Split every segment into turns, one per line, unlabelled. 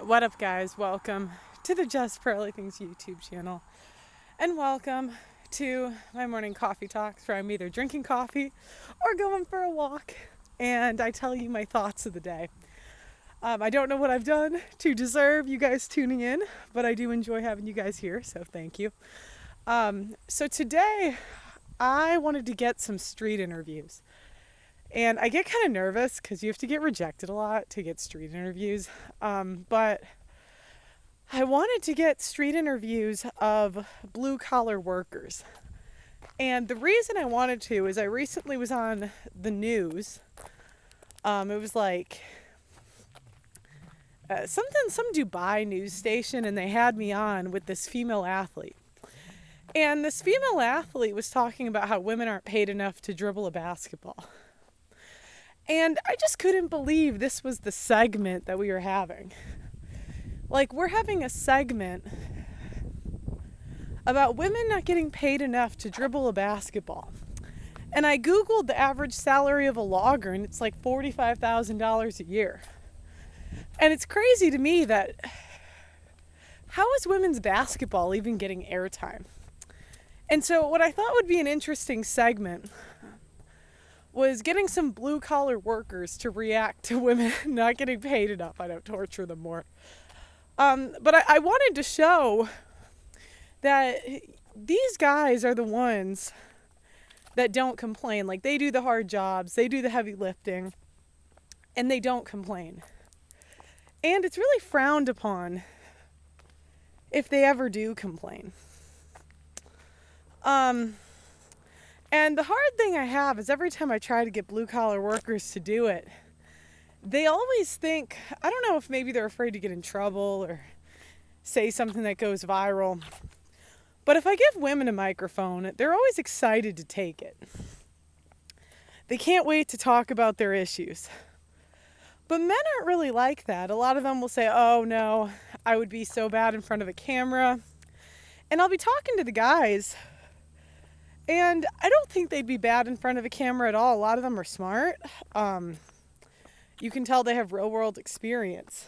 What up, guys? Welcome to the Just Pearly Things YouTube channel. And welcome to my morning coffee talks where I'm either drinking coffee or going for a walk. And I tell you my thoughts of the day. I don't know what I've done to deserve you guys tuning in, but I do enjoy having you guys here, so thank you. So today, I wanted to get some street interviews. And I get kind of nervous because you have to get rejected a lot to get street interviews. But I wanted to get street interviews of blue collar workers. And the reason I wanted to is I recently was on the news. It was like some Dubai news station, and they had me on with this female athlete. And this female athlete was talking about how women aren't paid enough to dribble a basketball. And I just couldn't believe this was the segment that we were having. Like, we're having a segment about women not getting paid enough to dribble a basketball. And I Googled the average salary of a logger, and it's like $45,000 a year. And it's crazy to me that how is women's basketball even getting airtime? And so what I thought would be an interesting segment was getting some blue-collar workers to react to women not getting paid enough. I don't torture them more. But I wanted to show that these guys are the ones that don't complain. Like, they do the hard jobs, they do the heavy lifting, and they don't complain. And it's really frowned upon if they ever do complain. And the hard thing I have is every time I try to get blue-collar workers to do it, they always think, I don't know if maybe they're afraid to get in trouble or say something that goes viral, but if I give women a microphone, they're always excited to take it. They can't wait to talk about their issues. But men aren't really like that. A lot of them will say, oh no, I would be so bad in front of a camera. And I'll be talking to the guys, and I don't think they'd be bad in front of a camera at all. A lot of them are smart. You can tell they have real world experience.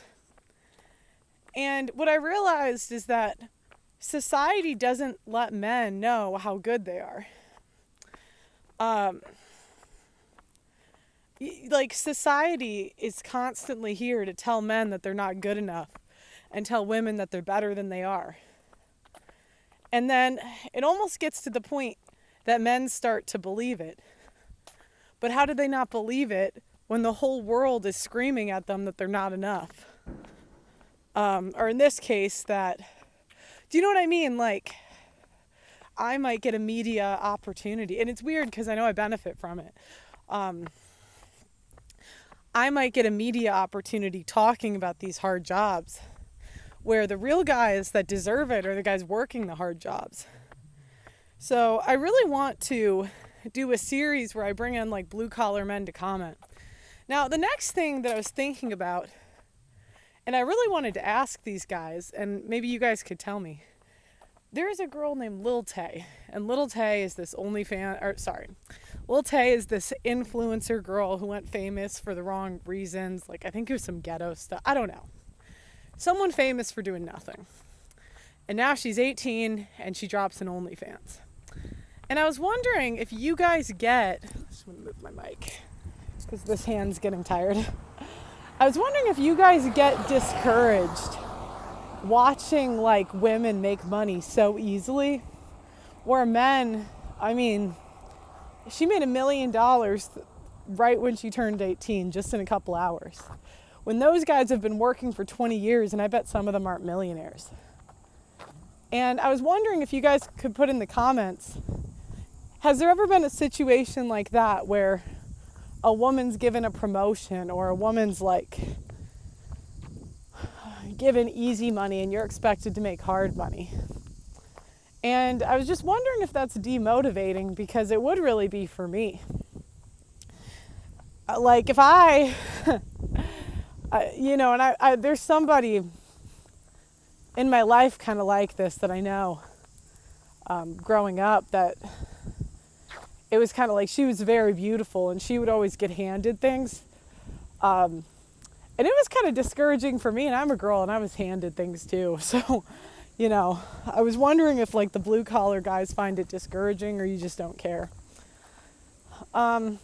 And what I realized is that society doesn't let men know how good they are. Like, society is constantly here to tell men that they're not good enough and tell women that they're better than they are. And then it almost gets to the point that men start to believe it. But how do they not believe it when the whole world is screaming at them that they're not enough? Or in this case, that, do you know what I mean? Like, I might get a media opportunity, and it's weird because I know I benefit from it. I might get a media opportunity talking about these hard jobs, where the real guys that deserve it are the guys working the hard jobs. So I really want to do a series where I bring in like blue collar men to comment. Now, the next thing that I was thinking about, and I really wanted to ask these guys, and maybe you guys could tell me, there is a girl named Lil Tay, and Lil Tay is this Lil Tay is this influencer girl who went famous for the wrong reasons. Like, I think it was some ghetto stuff. I don't know. Someone famous for doing nothing. And now she's 18 and she drops an OnlyFans. And I was wondering if you guys I just want to move my mic because this hand's getting tired. I was wondering if you guys get discouraged watching like women make money so easily, where men, I mean, she made $1 million right when she turned 18, just in a couple hours. When those guys have been working for 20 years, and I bet some of them aren't millionaires. And I was wondering if you guys could put in the comments, has there ever been a situation like that where a woman's given a promotion, or a woman's like given easy money and you're expected to make hard money? And I was just wondering if that's demotivating, because it would really be for me. Like, if there's somebody in my life kind of like this that I know, growing up, that it was kind of like she was very beautiful and she would always get handed things. And it was kind of discouraging for me, and I'm a girl and I was handed things too. So, you know, I was wondering if like the blue collar guys find it discouraging or you just don't care. The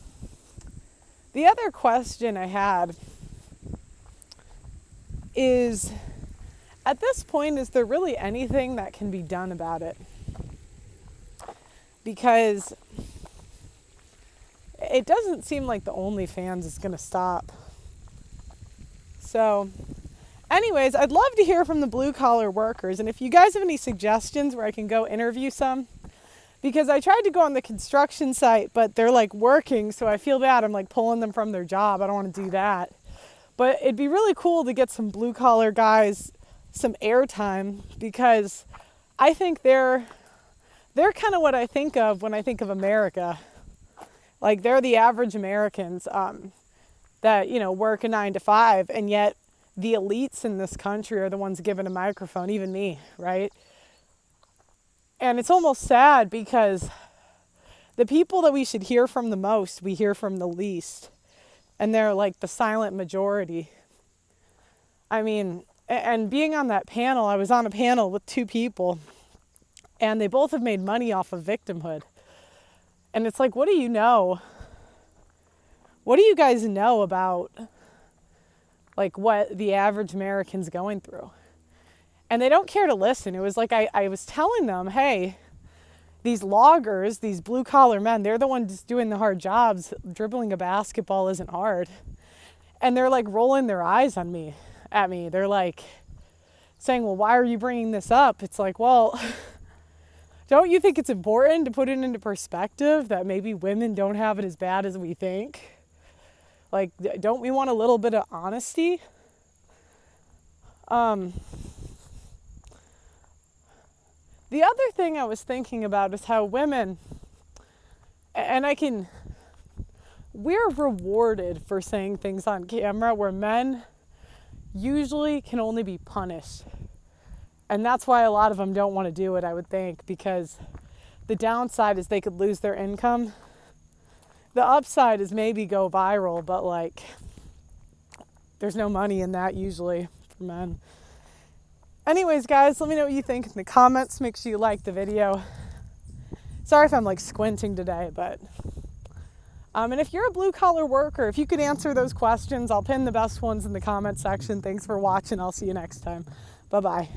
other question I had is, at this point, is there really anything that can be done about it? Because it doesn't seem like the OnlyFans is going to stop. So, anyways, I'd love to hear from the blue collar workers. And if you guys have any suggestions where I can go interview some, because I tried to go on the construction site, but they're like working, so I feel bad. I'm like pulling them from their job. I don't want to do that. But it'd be really cool to get some blue collar guys some airtime, because I think they're kind of what I think of when I think of America. Like, they're the average Americans that, you know, work a 9 to 5, and yet the elites in this country are the ones given a microphone, even me, right? And it's almost sad because the people that we should hear from the most, we hear from the least. And they're like the silent majority. I mean, and being on that panel, I was on a panel with 2 people, and they both have made money off of victimhood. And it's like, what do you know? What do you guys know about like what the average American's going through? And they don't care to listen. It was like I was telling them, hey, these loggers, these blue collar men, they're the ones doing the hard jobs. Dribbling a basketball isn't hard. And they're like rolling their eyes at me. They're like saying, well, why are you bringing this up? It's like, well, don't you think it's important to put it into perspective that maybe women don't have it as bad as we think? Like, don't we want a little bit of honesty? The other thing I was thinking about is how women, and we're rewarded for saying things on camera where men usually can only be punished. And that's why a lot of them don't want to do it, I would think, because the downside is they could lose their income. The upside is maybe go viral, but like, there's no money in that usually for men. Anyways, guys, let me know what you think in the comments. Make sure you like the video. Sorry if I'm like squinting today, but and if you're a blue collar worker, if you could answer those questions, I'll pin the best ones in the comment section. Thanks for watching. I'll see you next time. Bye-bye.